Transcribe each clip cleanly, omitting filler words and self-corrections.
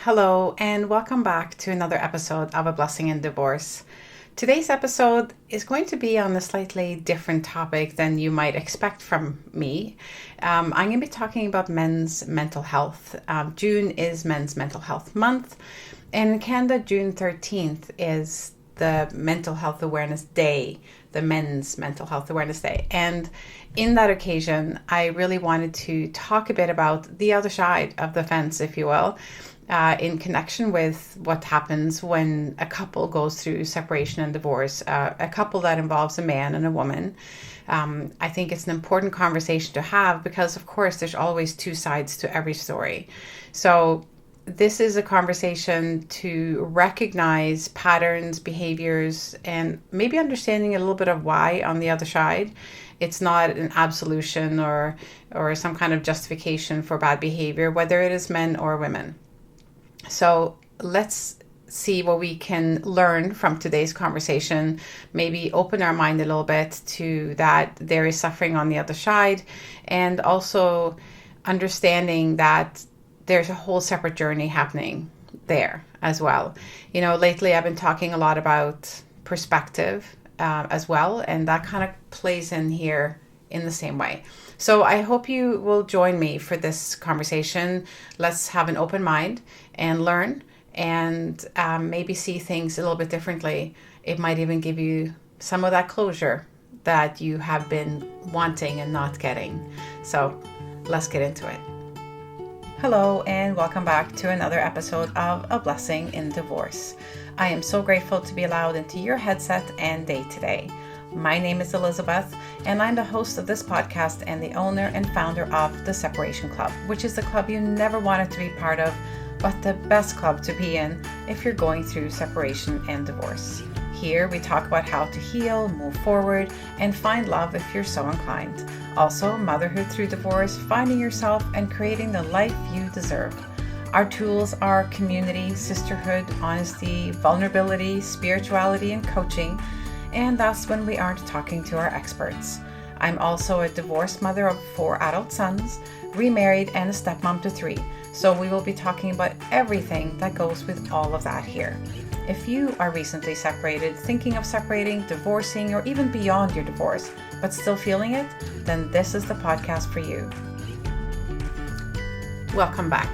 Hello, and welcome back to another episode of A Blessing in Divorce. Today's episode is going to be on a slightly different topic than you might expect from me. I'm going to be talking about men's mental health. June is Men's Mental Health Month, and in Canada, June 13th is the Mental Health Awareness Day, the Men's Mental Health Awareness Day. And in that occasion, I really wanted to talk a bit about the other side of the fence, if you will, in connection with what happens when a couple goes through separation and divorce, a couple that involves a man and a woman. I think it's an important conversation to have because, of course, there's always two sides to every story. So this is a conversation to recognize patterns, behaviors, and maybe understanding a little bit of why on the other side. It's not an absolution or some kind of justification for bad behavior, whether it is men or women. So let's see what we can learn from today's conversation, maybe open our mind a little bit to that there is suffering on the other side, and also understanding that there's a whole separate journey happening there as well. You know, lately I've been talking a lot about perspective as well, and that kind of plays in here in the same way. So I hope you will join me for this conversation. Let's have an open mind and learn and maybe see things a little bit differently. It might even give you some of that closure that you have been wanting and not getting. So let's get into it. Hello, and welcome back to another episode of A Blessing in Divorce. I am so grateful to be allowed into your headset and day to day. My name is Elizabeth, and I'm the host of this podcast and the owner and founder of the Separation Club, which is the club you never wanted to be part of, but the best club to be in if you're going through separation and divorce. Here we talk about how to heal, move forward, and find love if you're so inclined. Also, motherhood through divorce, finding yourself, and creating the life you deserve. Our tools are community, sisterhood, honesty, vulnerability, spirituality, and coaching. And that's when we aren't talking to our experts. I'm also a divorced mother of 4 adult sons, remarried, and a stepmom to 3. So we will be talking about everything that goes with all of that here. If you are recently separated, thinking of separating, divorcing, or even beyond your divorce, but still feeling it, then this is the podcast for you. Welcome back.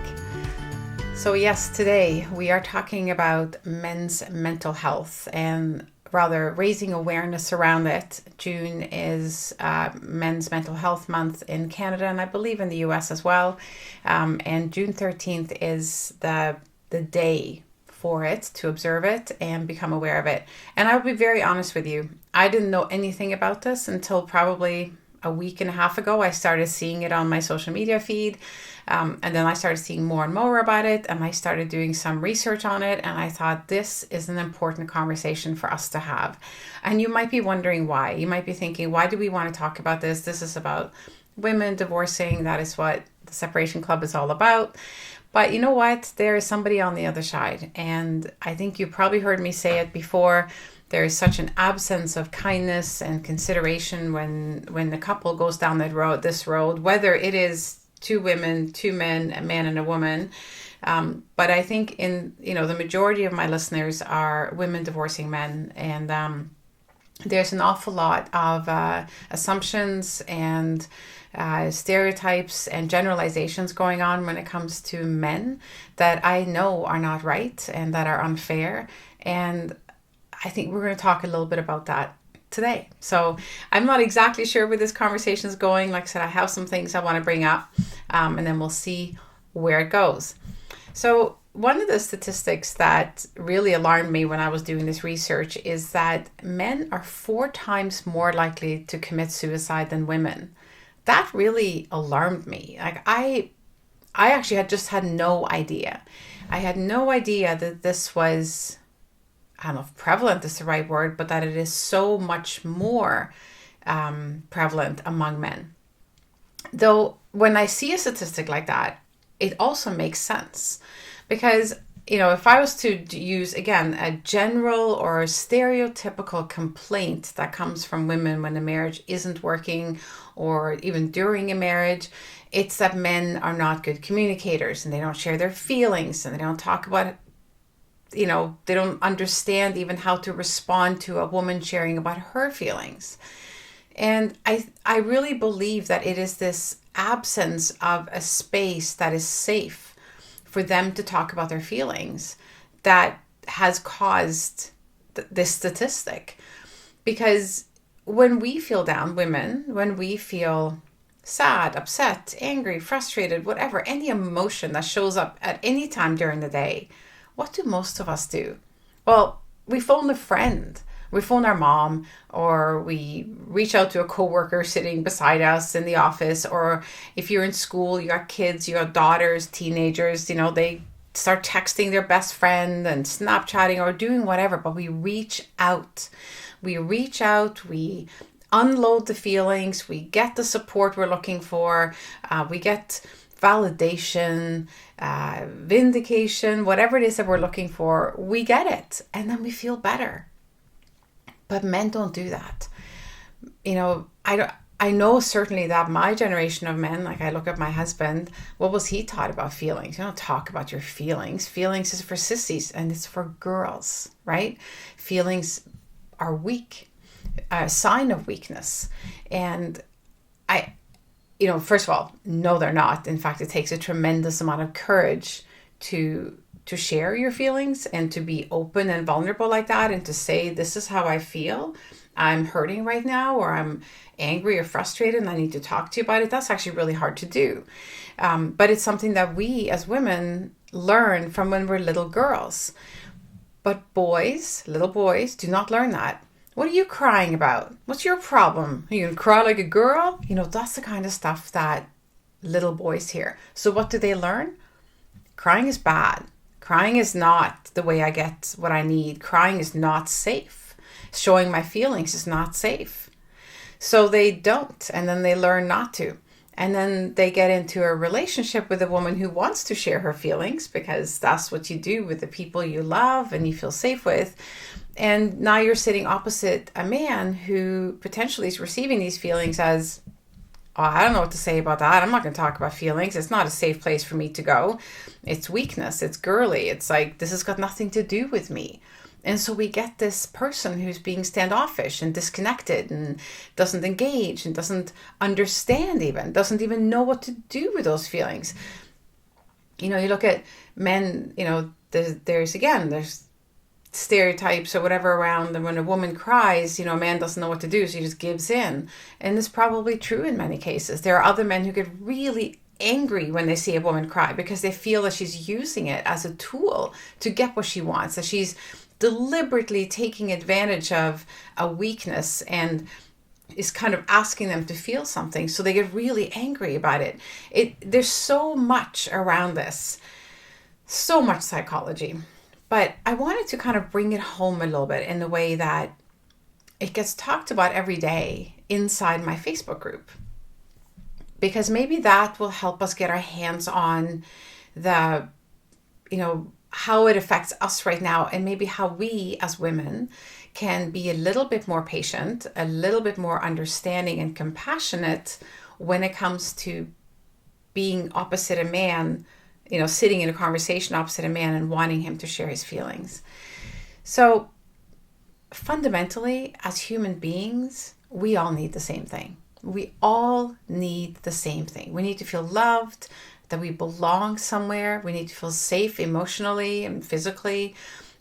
So yes, today we are talking about men's mental health and rather raising awareness around it. June is Men's Mental Health Month in Canada, and I believe in the US as well. And June 13th is the day for it, to observe it and become aware of it. And I'll be very honest with you, I didn't know anything about this until probably a week and a half ago. I started seeing it on my social media feed. And then I started seeing more and more about it, and I started doing some research on it, and I thought this is an important conversation for us to have. And you might be wondering why. You might be thinking, why do we want to talk about this? This is about women divorcing. That is what the Separation Club is all about. But you know what? There is somebody on the other side, and I think you probably heard me say it before. There is such an absence of kindness and consideration when the couple goes down this road, whether it is 2 women, 2 men, a man and a woman. But I think the majority of my listeners are women divorcing men. And there's an awful lot of assumptions and stereotypes and generalizations going on when it comes to men that I know are not right and that are unfair. And I think we're going to talk a little bit about that today. So I'm not exactly sure where this conversation is going. Like I said, I have some things I want to bring up, and then we'll see where it goes. So one of the statistics that really alarmed me when I was doing this research is that men are 4 times more likely to commit suicide than women. That really alarmed me. Like I actually had no idea. I had no idea that this was, I don't know if prevalent is the right word, but that it is so much more prevalent among men. Though when I see a statistic like that, it also makes sense. Because, if I was to use, again, a general or stereotypical complaint that comes from women when a marriage isn't working or even during a marriage, It's that men are not good communicators and they don't share their feelings and they don't talk about, they don't understand even how to respond to a woman sharing about her feelings. And I really believe that it is this absence of a space that is safe for them to talk about their feelings that has caused this statistic. Because when we feel down, women, when we feel sad, upset, angry, frustrated, whatever, any emotion that shows up at any time during the day, what do most of us do? Well, we phone a friend, we phone our mom, or we reach out to a coworker sitting beside us in the office, or if you're in school, you got kids, you got daughters, teenagers, they start texting their best friend and Snapchatting or doing whatever, but we reach out. We reach out, we unload the feelings, we get the support we're looking for, we get validation, vindication, whatever it is that we're looking for, we get it, and then we feel better. But men don't do that. I know certainly that my generation of men, like I look at my husband, what was he taught about feelings? You don't talk about your feelings. Feelings is for sissies and it's for girls, right? Feelings are weak, a sign of weakness. And first of all, no, they're not. In fact, it takes a tremendous amount of courage to share your feelings and to be open and vulnerable like that and to say, this is how I feel. I'm hurting right now, or I'm angry or frustrated and I need to talk to you about it. That's actually really hard to do. But it's something that we as women learn from when we're little girls. But little boys, do not learn that. What are you crying about? What's your problem? Are you going to cry like a girl? That's the kind of stuff that little boys hear. So what do they learn? Crying is bad. Crying is not the way I get what I need. Crying is not safe. Showing my feelings is not safe. So they don't, and then they learn not to. And then they get into a relationship with a woman who wants to share her feelings, because that's what you do with the people you love and you feel safe with. And now you're sitting opposite a man who potentially is receiving these feelings as, oh, I don't know what to say about that. I'm not going to talk about feelings. It's not a safe place for me to go. It's weakness. It's girly. It's like, this has got nothing to do with me. And so we get this person who's being standoffish and disconnected and doesn't engage and doesn't understand even, doesn't even know what to do with those feelings. You look at men, there's stereotypes or whatever around them. When a woman cries, a man doesn't know what to do, so he just gives in. And it's probably true in many cases. There are other men who get really angry when they see a woman cry because they feel that she's using it as a tool to get what she wants, that she's deliberately taking advantage of a weakness and is kind of asking them to feel something. So they get really angry about it. There's so much around this, so much psychology. But I wanted to kind of bring it home a little bit in the way that it gets talked about every day inside my Facebook group. Because maybe that will help us get our hands on the, how it affects us right now, and maybe how we as women can be a little bit more patient, a little bit more understanding and compassionate when it comes to being opposite a man, sitting in a conversation opposite a man and wanting him to share his feelings. So fundamentally, as human beings, we all need the same thing. We all need the same thing. We need to feel loved, that we belong somewhere. We need to feel safe emotionally and physically.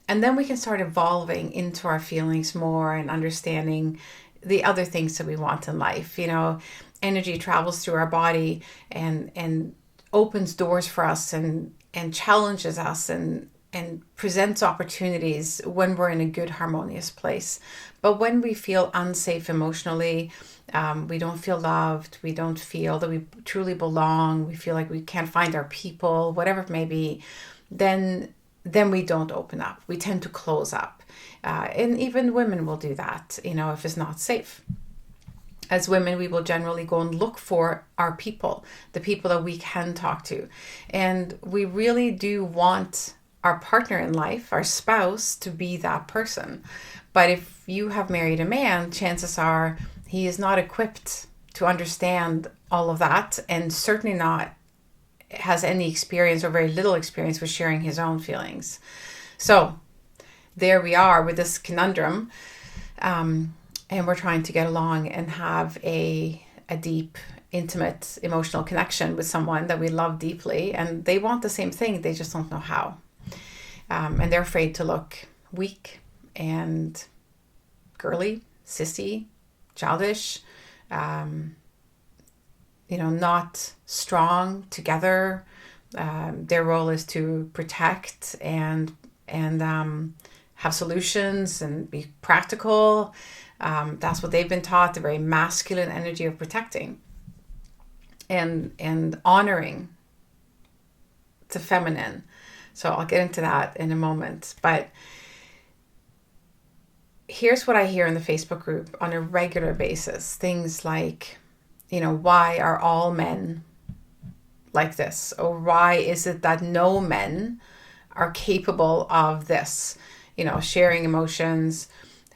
And then we can start evolving into our feelings more and understanding the other things that we want in life. Energy travels through our body and opens doors for us and challenges us and presents opportunities when we're in a good, harmonious place. But when we feel unsafe emotionally, we don't feel loved, we don't feel that we truly belong, we feel like we can't find our people, whatever it may be, then we don't open up. We tend to close up. And even women will do that, if it's not safe. As women, we will generally go and look for our people, the people that we can talk to. And we really do want our partner in life, our spouse, to be that person. But if you have married a man, chances are he is not equipped to understand all of that, and certainly not has any experience or very little experience with sharing his own feelings. So there we are with this conundrum, and we're trying to get along and have a deep, intimate, emotional connection with someone that we love deeply, and they want the same thing, they just don't know how. And they're afraid to look weak and girly, sissy, childish, not strong together. Their role is to protect and have solutions and be practical. That's what they've been taught, the very masculine energy of protecting and honoring the feminine. So I'll get into that in a moment. But here's what I hear in the Facebook group on a regular basis. Things like, why are all men like this? Or why is it that no men are capable of this? Sharing emotions.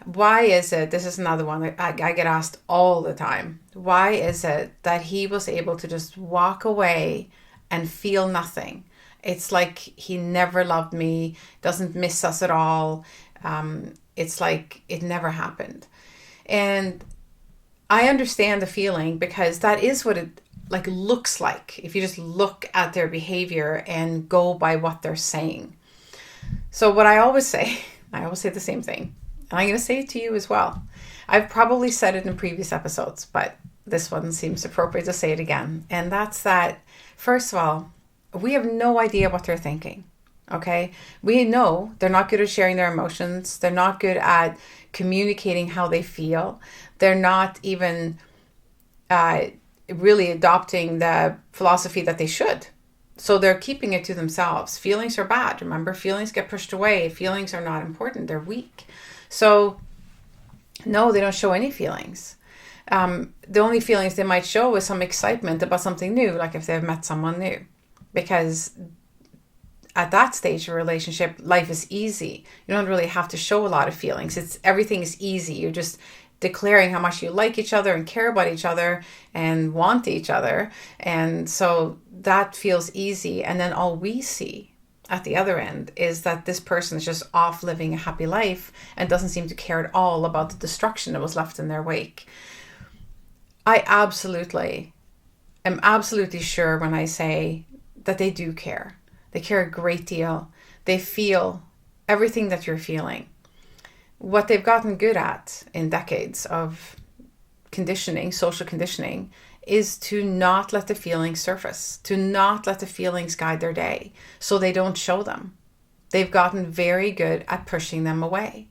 Why is it, this is another one that I get asked all the time. Why is it that he was able to just walk away and feel nothing? It's like he never loved me, doesn't miss us at all. It's like it never happened. And I understand the feeling, because that is what it looks like if you just look at their behavior and go by what they're saying. So what I always say the same thing. And I'm going to say it to you as well. I've probably said it in previous episodes, but this one seems appropriate to say it again. And that's that, first of all, we have no idea what they're thinking. Okay? We know they're not good at sharing their emotions. They're not good at communicating how they feel. They're not even really adopting the philosophy that they should. So they're keeping it to themselves. Feelings are bad. Remember, feelings get pushed away. Feelings are not important. They're weak. So no, they don't show any feelings. The only feelings they might show is some excitement about something new, like if they've met someone new. Because at that stage of a relationship, life is easy. You don't really have to show a lot of feelings. Everything is easy. You're just declaring how much you like each other and care about each other and want each other. And so that feels easy. And then all we see at the other end is that this person is just off living a happy life and doesn't seem to care at all about the destruction that was left in their wake. I am absolutely sure when I say that they do care. They care a great deal. They feel everything that you're feeling. What they've gotten good at in decades of conditioning, social conditioning, is to not let the feelings surface, to not let the feelings guide their day, so they don't show them. They've gotten very good at pushing them away.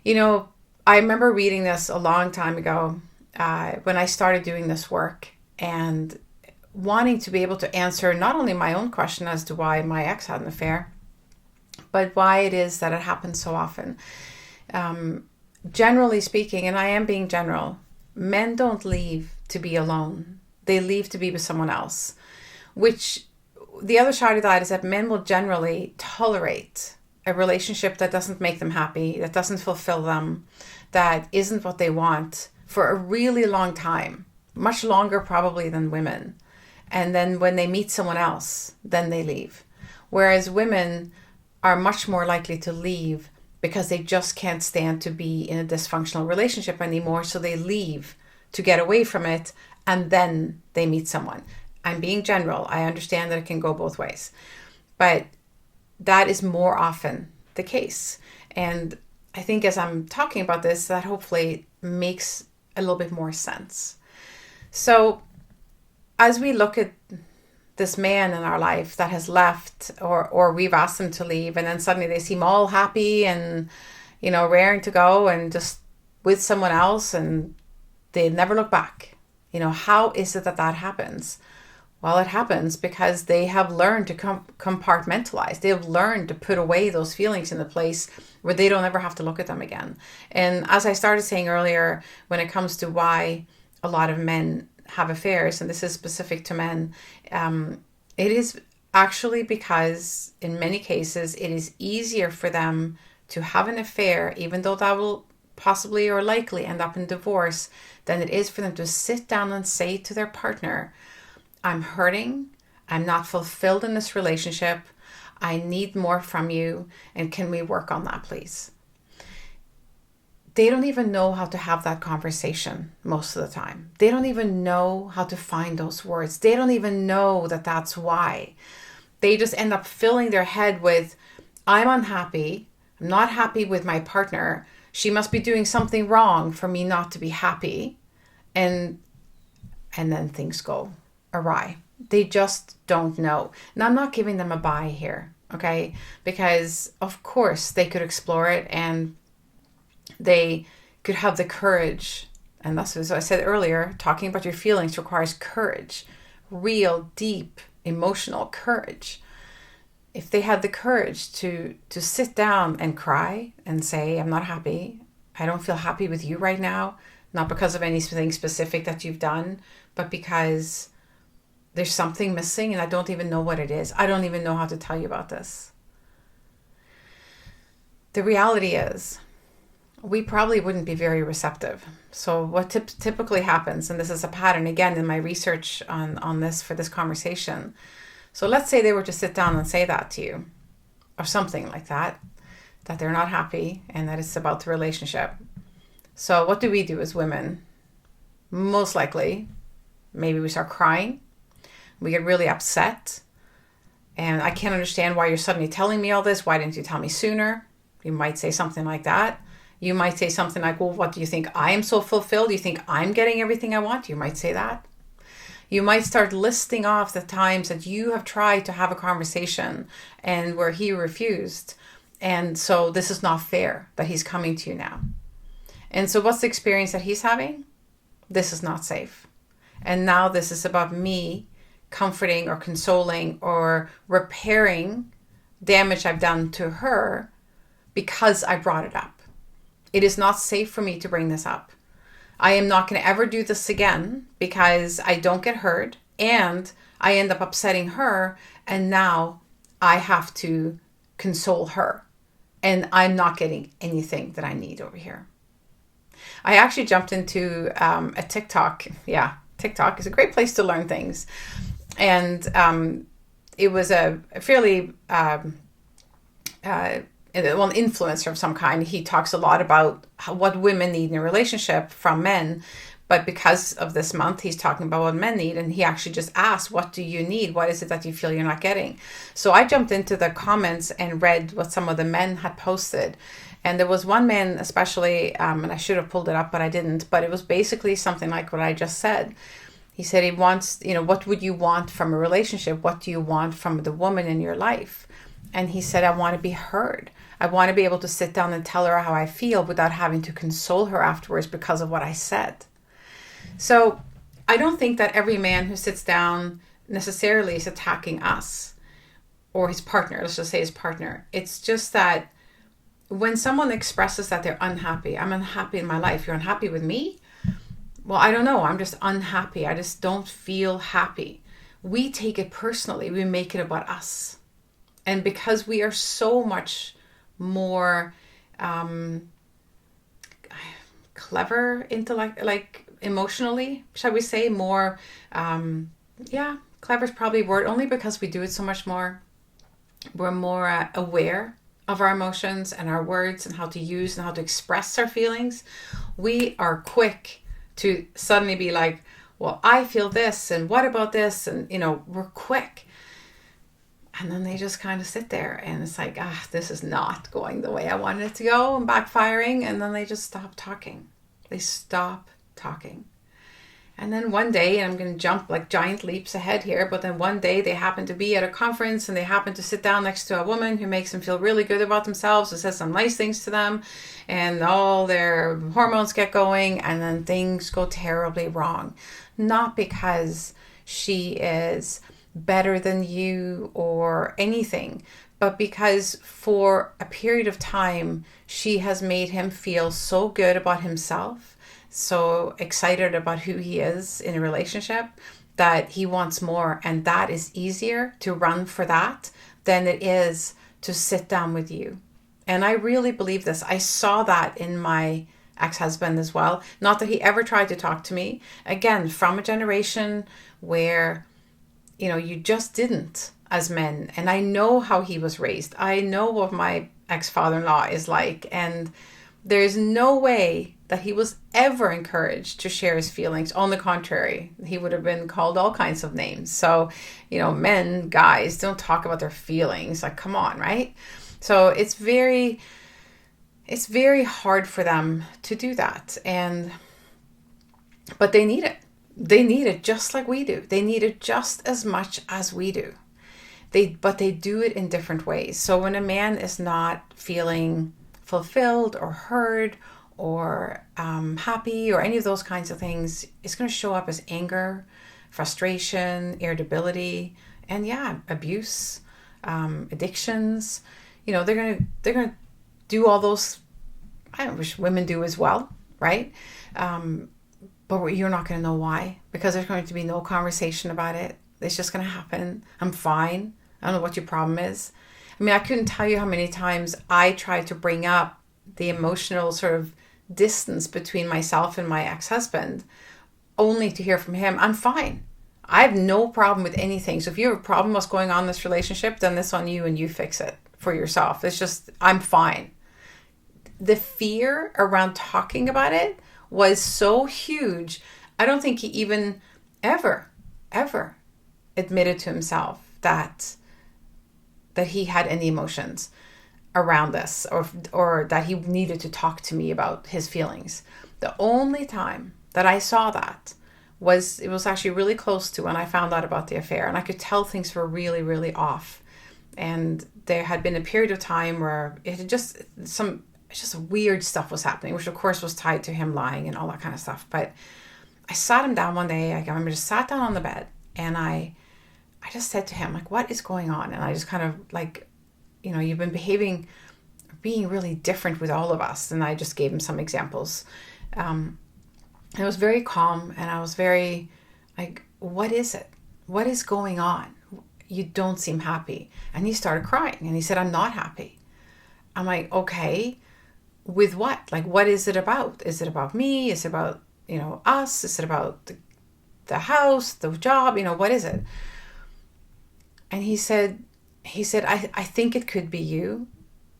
I remember reading this a long time ago when I started doing this work and wanting to be able to answer not only my own question as to why my ex had an affair, but why it is that it happens so often. Generally speaking, and I am being general, men don't leave to be alone. They leave to be with someone else, which the other side of that is that men will generally tolerate a relationship that doesn't make them happy, that doesn't fulfill them, that isn't what they want for a really long time, much longer probably than women. And then when they meet someone else, then they leave. Whereas women are much more likely to leave because they just can't stand to be in a dysfunctional relationship anymore. So they leave to get away from it, and then they meet someone. I'm being general. I understand that it can go both ways. But that is more often the case. And I think as I'm talking about this, that hopefully makes a little bit more sense. So as we look at this man in our life that has left, or we've asked them to leave, and then suddenly they seem all happy and, raring to go and just with someone else, and they never look back. How is it that happens? Well, it happens because they have learned to compartmentalize. They have learned to put away those feelings in a place where they don't ever have to look at them again. And as I started saying earlier, when it comes to why a lot of men have affairs, and this is specific to men, it is actually because in many cases it is easier for them to have an affair, even though that will possibly or likely end up in divorce than it is for them to sit down and say to their partner, I'm hurting, I'm not fulfilled in this relationship, I need more from you, and can we work on that, please? They don't even know how to have that conversation most of the time. They don't even know how to find those words. They don't even know that that's why. They just end up filling their head with, I'm unhappy, I'm not happy with my partner, she must be doing something wrong for me not to be happy. And then things go awry. They just don't know. And I'm not giving them a bye here, okay? Because of course they could explore it and they could have the courage. And that's as I said earlier, talking about your feelings requires courage, real, deep, emotional courage. If they had the courage to sit down and cry and say, I'm not happy, I don't feel happy with you right now, not because of anything specific that you've done, but because there's something missing and I don't even know what it is. I don't even know how to tell you about this. The reality is, we probably wouldn't be very receptive. So what typically happens, and this is a pattern again in my research on this for this conversation. So let's say they were to sit down and say that to you, or something like that they're not happy and that it's about the relationship. So what do we do as women? Most likely, maybe we start crying. We get really upset. And I can't understand why you're suddenly telling me all this. Why didn't you tell me sooner? You might say something like that. You might say something like, well, what do you think? I am so fulfilled? Do you think I'm getting everything I want? You might say that. You might start listing off the times that you have tried to have a conversation and where he refused. And so this is not fair that he's coming to you now. And so what's the experience that he's having? This is not safe. And now this is about me comforting or consoling or repairing damage I've done to her because I brought it up. It is not safe for me to bring this up. I am not going to ever do this again because I don't get heard and I end up upsetting her, and now I have to console her and I'm not getting anything that I need over here. I actually jumped into a TikTok. Yeah, TikTok is a great place to learn things. And it was a fairly influencer of some kind. He talks a lot about what women need in a relationship from men. But because of this month, he's talking about what men need. And he actually just asked, what do you need? What is it that you feel you're not getting? So I jumped into the comments and read what some of the men had posted. And there was one man especially, and I should have pulled it up, but I didn't. But it was basically something like what I just said. He said he wants, what would you want from a relationship? What do you want from the woman in your life? And he said, I want to be heard. I want to be able to sit down and tell her how I feel without having to console her afterwards because of what I said. So I don't think that every man who sits down necessarily is attacking us or his partner. Let's just say his partner. It's just that when someone expresses that they're unhappy, I'm unhappy in my life. You're unhappy with me? Well, I don't know. I'm just unhappy. I just don't feel happy. We take it personally. We make it about us. And because we are so much more clever, emotionally, shall we say, more, clever is probably a word, only because we do it so much more. We're more aware of our emotions and our words and how to use and how to express our feelings. We are quick to suddenly be like, well, I feel this, and what about this? And, we're quick. And then they just kind of sit there and it's like, this is not going the way I wanted it to go and backfiring. And then they just stop talking. They stop talking. And then one day, and I'm going to jump like giant leaps ahead here, but then one day they happen to be at a conference and they happen to sit down next to a woman who makes them feel really good about themselves, who says some nice things to them, and all their hormones get going, and then things go terribly wrong. Not because she is better than you or anything, but because for a period of time, she has made him feel so good about himself, so excited about who he is in a relationship, that he wants more. And that is easier to run for that than it is to sit down with you. And I really believe this. I saw that in my ex-husband as well. Not that he ever tried to talk to me. Again, from a generation where, you just didn't as men. And I know how he was raised. I know what my ex-father-in-law is like. And there's no way that he was ever encouraged to share his feelings. On the contrary, he would have been called all kinds of names. So, men, guys, don't talk about their feelings. Like, come on, right? So it's very hard for them to do that. But they need it. They need it just like we do. They need it just as much as we do. But they do it in different ways. So when a man is not feeling fulfilled or heard or happy or any of those kinds of things, it's going to show up as anger, frustration, irritability, and abuse, addictions. They're gonna do all those. I wish women do as well, right? But you're not going to know why, because there's going to be no conversation about it. It's just going to happen. I'm fine. I don't know what your problem is. I mean, I couldn't tell you how many times I tried to bring up the emotional sort of distance between myself and my ex-husband, only to hear from him, I'm fine. I have no problem with anything. So if you have a problem what's going on in this relationship, then it's on you and you fix it for yourself. It's just, I'm fine. The fear around talking about it was so huge. I don't think he even ever admitted to himself that he had any emotions around this, or that he needed to talk to me about his feelings. The only time that I saw that was actually really close to when I found out about the affair, and I could tell things were really, really off. And there had been a period of time where it had just weird stuff was happening, which of course was tied to him lying and all that kind of stuff. But I sat him down one day. I remember just sat down on the bed, and I just said to him, like, what is going on? And I just kind of like, you've been being really different with all of us. And I just gave him some examples. And I was very calm, and I was very like, what is it? What is going on? You don't seem happy. And he started crying, and he said, I'm not happy. I'm like, okay, with what? Like, what is it about? Is it about me? Is it about, us? Is it about the house, the job? What is it? And he said, I think it could be you.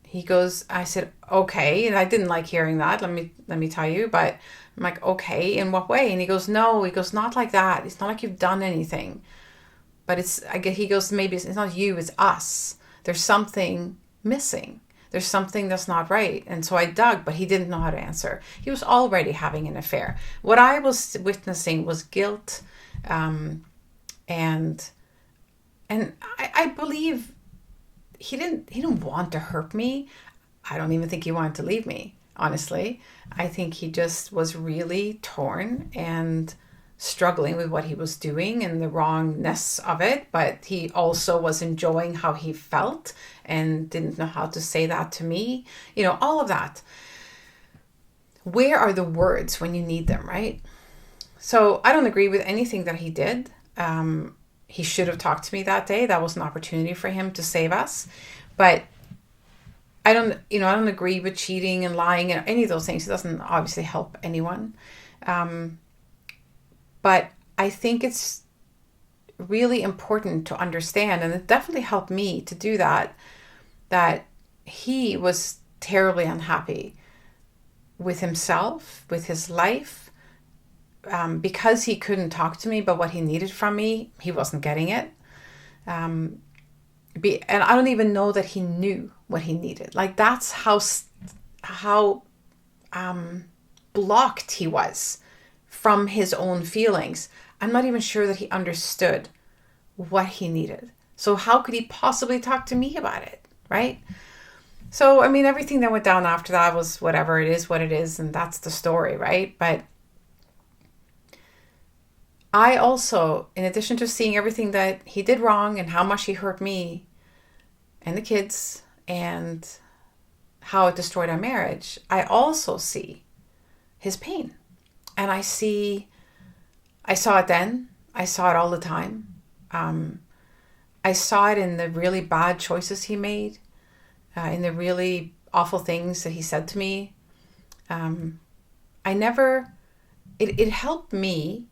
He goes, I said, okay. And I didn't like hearing that. Let me tell you, but I'm like, okay, in what way? And he goes, no, not like that. It's not like you've done anything, but he goes, maybe it's not you, it's us. There's something missing. There's something that's not right. And so I dug, but he didn't know how to answer. He was already having an affair. What I was witnessing was guilt. And I believe he didn't want to hurt me. I don't even think he wanted to leave me, honestly. I think he just was really torn and struggling with what he was doing and the wrongness of it, but he also was enjoying how he felt and didn't know how to say that to me. All of that. Where are the words when you need them, right? So I don't agree with anything that he did. He should have talked to me that day. That was an opportunity for him to save us. But I don't agree with cheating and lying and any of those things. It doesn't obviously help anyone. But I think it's really important to understand, and it definitely helped me to do that he was terribly unhappy with himself, with his life, because he couldn't talk to me about what he needed from me. He wasn't getting it. And I don't even know that he knew what he needed. Like, that's how blocked he was from his own feelings. I'm not even sure that he understood what he needed. So how could he possibly talk to me about it, right? So, I mean, everything that went down after that was whatever. It is what it is, and that's the story, right? But I also, in addition to seeing everything that he did wrong and how much he hurt me and the kids and how it destroyed our marriage, I also see his pain. And I saw it then. I saw it all the time. I saw it in the really bad choices he made, in the really awful things that he said to me. I never, it helped me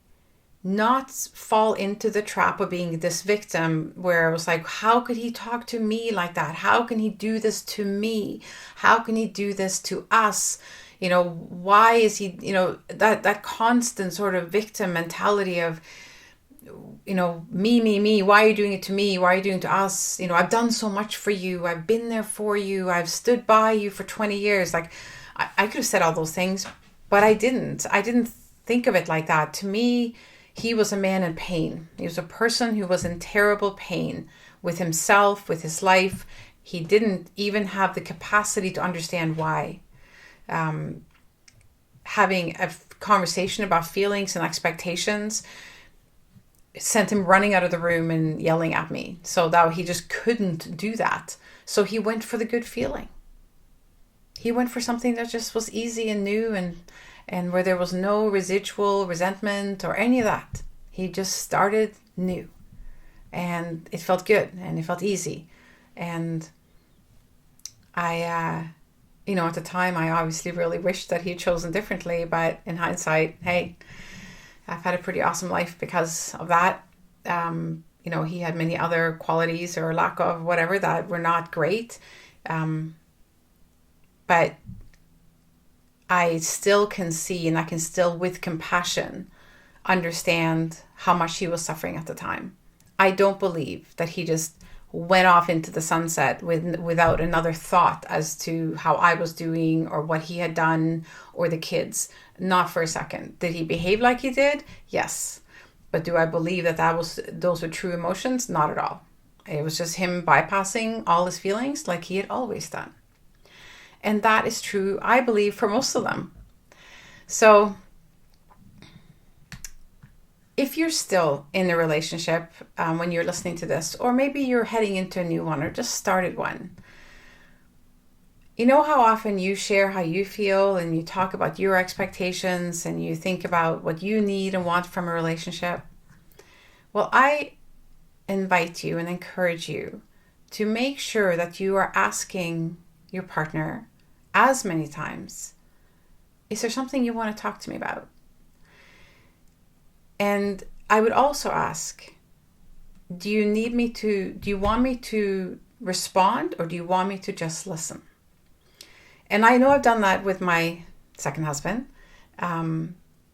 not fall into the trap of being this victim where I was like, how could he talk to me like that? How can he do this to me? How can he do this to us? Why is he, that constant sort of victim mentality of, me, why are you doing it to me? Why are you doing it to us? I've done so much for you. I've been there for you. I've stood by you for 20 years. Like, I could have said all those things, but I didn't. I didn't think of it like that. To me, he was a man in pain. He was a person who was in terrible pain with himself, with his life. He didn't even have the capacity to understand why. Having a conversation about feelings and expectations sent him running out of the room and yelling at me. So that he just couldn't do that. So he went for the good feeling. He went for something that just was easy and new and where there was no residual resentment or any of that. He just started new. And it felt good and it felt easy. And I, at the time, I obviously really wished that he'd chosen differently. But in hindsight, hey, I've had a pretty awesome life because of that. He had many other qualities or lack of whatever that were not great. But I still can see, and I can still, with compassion, understand how much he was suffering at the time. I don't believe that he just went off into the sunset without another thought as to how I was doing or what he had done or the kids. Not for a second. Did he behave like he did? Yes. But do I believe that those were true emotions? Not at all. It was just him bypassing all his feelings like he had always done. And that is true, I believe, for most of them. So if you're still in a relationship when you're listening to this, or maybe you're heading into a new one or just started one, you know how often you share how you feel and you talk about your expectations and you think about what you need and want from a relationship? Well, I invite you and encourage you to make sure that you are asking your partner as many times, is there something you want to talk to me about? And I would also ask, do you want me to respond, or do you want me to just listen? And I know I've done that with my second husband,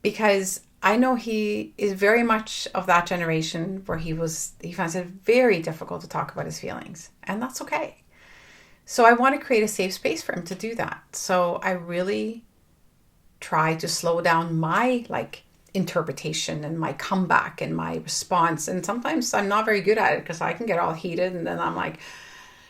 because I know he is very much of that generation where he finds it very difficult to talk about his feelings, and that's okay. So I want to create a safe space for him to do that. So I really try to slow down my interpretation and my comeback and my response. And sometimes I'm not very good at it because I can get all heated and then I'm like,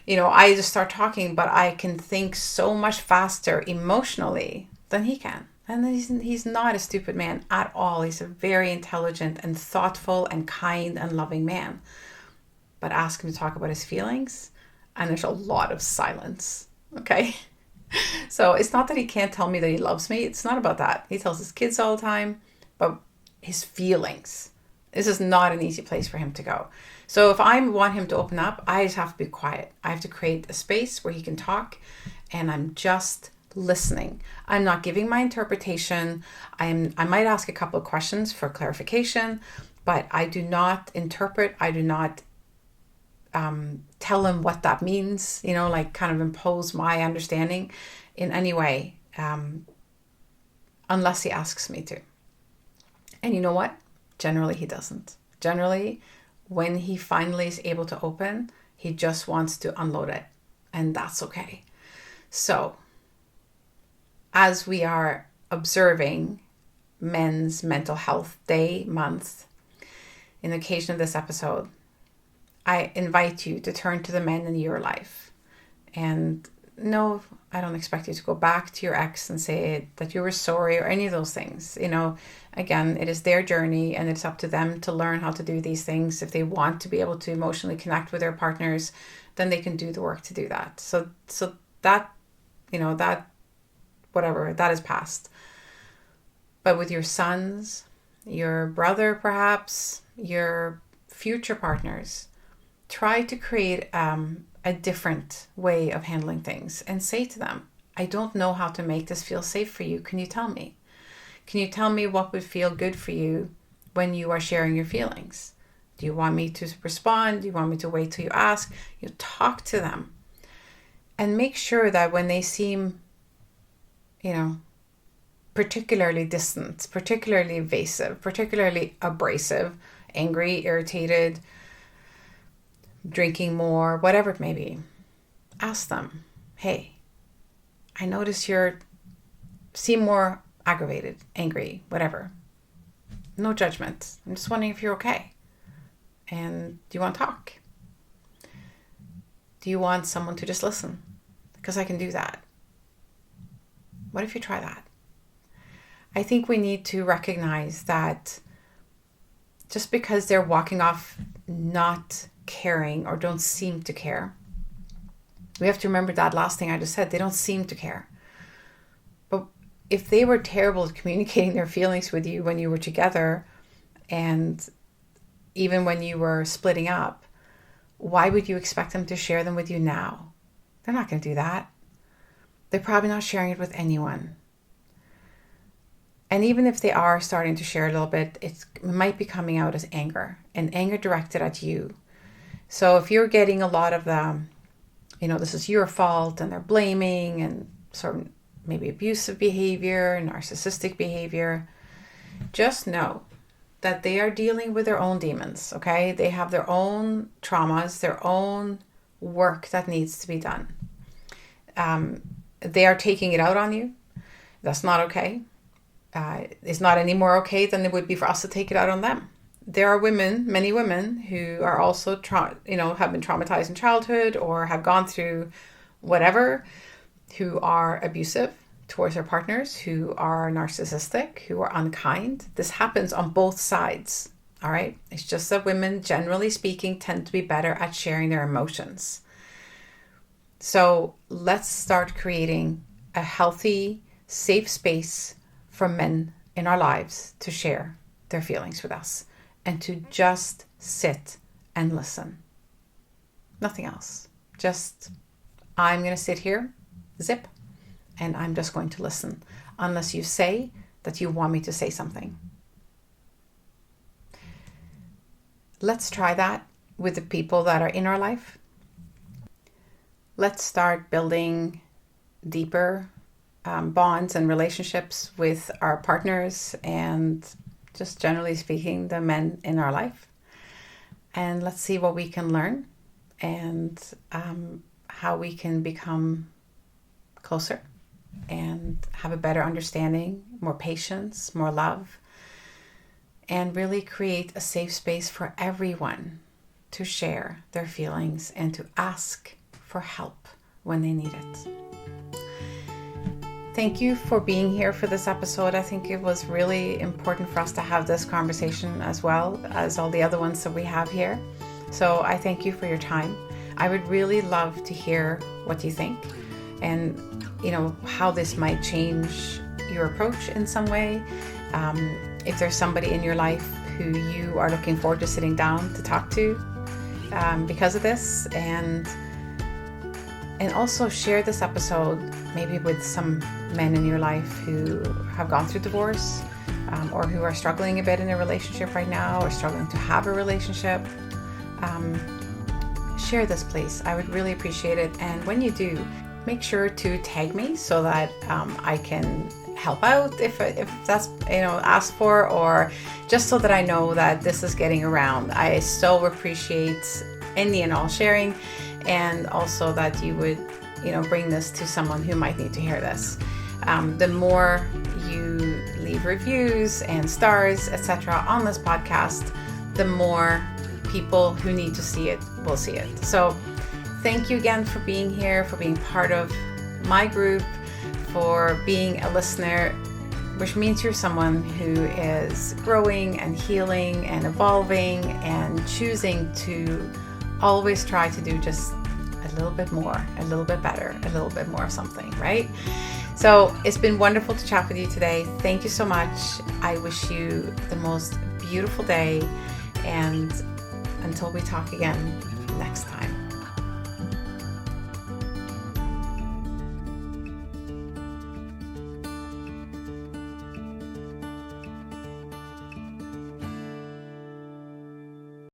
I just start talking, but I can think so much faster emotionally than he can. And he's not a stupid man at all. He's a very intelligent and thoughtful and kind and loving man. But ask him to talk about his feelings, and there's a lot of silence. Okay? So it's not that he can't tell me that he loves me. It's not about that. He tells his kids all the time, but his feelings. This is not an easy place for him to go. So if I want him to open up, I just have to be quiet. I have to create a space where he can talk, and I'm just listening. I'm not giving my interpretation. I might ask a couple of questions for clarification, but I do not interpret. I do not tell him what that means, kind of impose my understanding in any way, unless he asks me to. And you know what? Generally, he doesn't. Generally, when he finally is able to open, he just wants to unload it. And that's okay. So, as we are observing Men's Mental Health Day month, in the occasion of this episode, I invite you to turn to the men in your life. And no, I don't expect you to go back to your ex and say that you were sorry or any of those things. Again, it is their journey and it's up to them to learn how to do these things. If they want to be able to emotionally connect with their partners, then they can do the work to do that. So that, that, whatever, that is past. But with your sons, your brother perhaps, your future partners, try to create a different way of handling things and say to them, I don't know how to make this feel safe for you. Can you tell me? Can you tell me what would feel good for you when you are sharing your feelings? Do you want me to respond? Do you want me to wait till you ask? You talk to them and make sure that when they seem, particularly distant, particularly evasive, particularly abrasive, angry, irritated, drinking more, whatever it may be, ask them, hey, I notice you seem more aggravated, angry, whatever. No judgment. I'm just wondering if you're okay. And do you want to talk? Do you want someone to just listen? Because I can do that. What if you try that? I think we need to recognize that just because they're walking off not caring or don't seem to care, we have to remember that last thing I just said. They don't seem to care. But if they were terrible at communicating their feelings with you when you were together and even when you were splitting up, why would you expect them to share them with you now? They're not going to do that. They're probably not sharing it with anyone. And even if they are starting to share a little bit, it might be coming out as anger, and anger directed at you. So if you're getting a lot of the, this is your fault, and they're blaming, and sort of maybe abusive behavior, narcissistic behavior, just know that they are dealing with their own demons, okay? They have their own traumas, their own work that needs to be done. They are taking it out on you. That's not okay. It's not any more okay than it would be for us to take it out on them. There are many women who are also, have been traumatized in childhood or have gone through whatever, who are abusive towards their partners, who are narcissistic, who are unkind. This happens on both sides, all right? It's just that women, generally speaking, tend to be better at sharing their emotions. So let's start creating a healthy, safe space for men in our lives to share their feelings with us and to just sit and listen. Nothing else. Just, I'm going to sit here, zip, and I'm just going to listen unless you say that you want me to say something. Let's try that with the people that are in our life. Let's start building deeper bonds and relationships with our partners and just generally speaking, the men in our life. And let's see what we can learn and how we can become closer and have a better understanding, more patience, more love, and really create a safe space for everyone to share their feelings and to ask for help when they need it. Thank you for being here for this episode. I think it was really important for us to have this conversation as well as all the other ones that we have here. So I thank you for your time. I would really love to hear what you think and, how this might change your approach in some way. If there's somebody in your life who you are looking forward to sitting down to talk to because of this, and also share this episode maybe with some men in your life who have gone through divorce or who are struggling a bit in a relationship right now or struggling to have a relationship. Share this, please. I would really appreciate it. And when you do, make sure to tag me so that I can help out if that's asked for, or just so that I know that this is getting around. I so appreciate any and all sharing, and also that you would bring this to someone who might need to hear this. The more you leave reviews and stars, etc. on this podcast, the more people who need to see it will see it. So thank you again for being here, for being part of my group, for being a listener, which means you're someone who is growing and healing and evolving and choosing to always try to do just a little bit more, a little bit better, a little bit more of something, right? So it's been wonderful to chat with you today. Thank you so much. I wish you the most beautiful day, and until we talk again next time.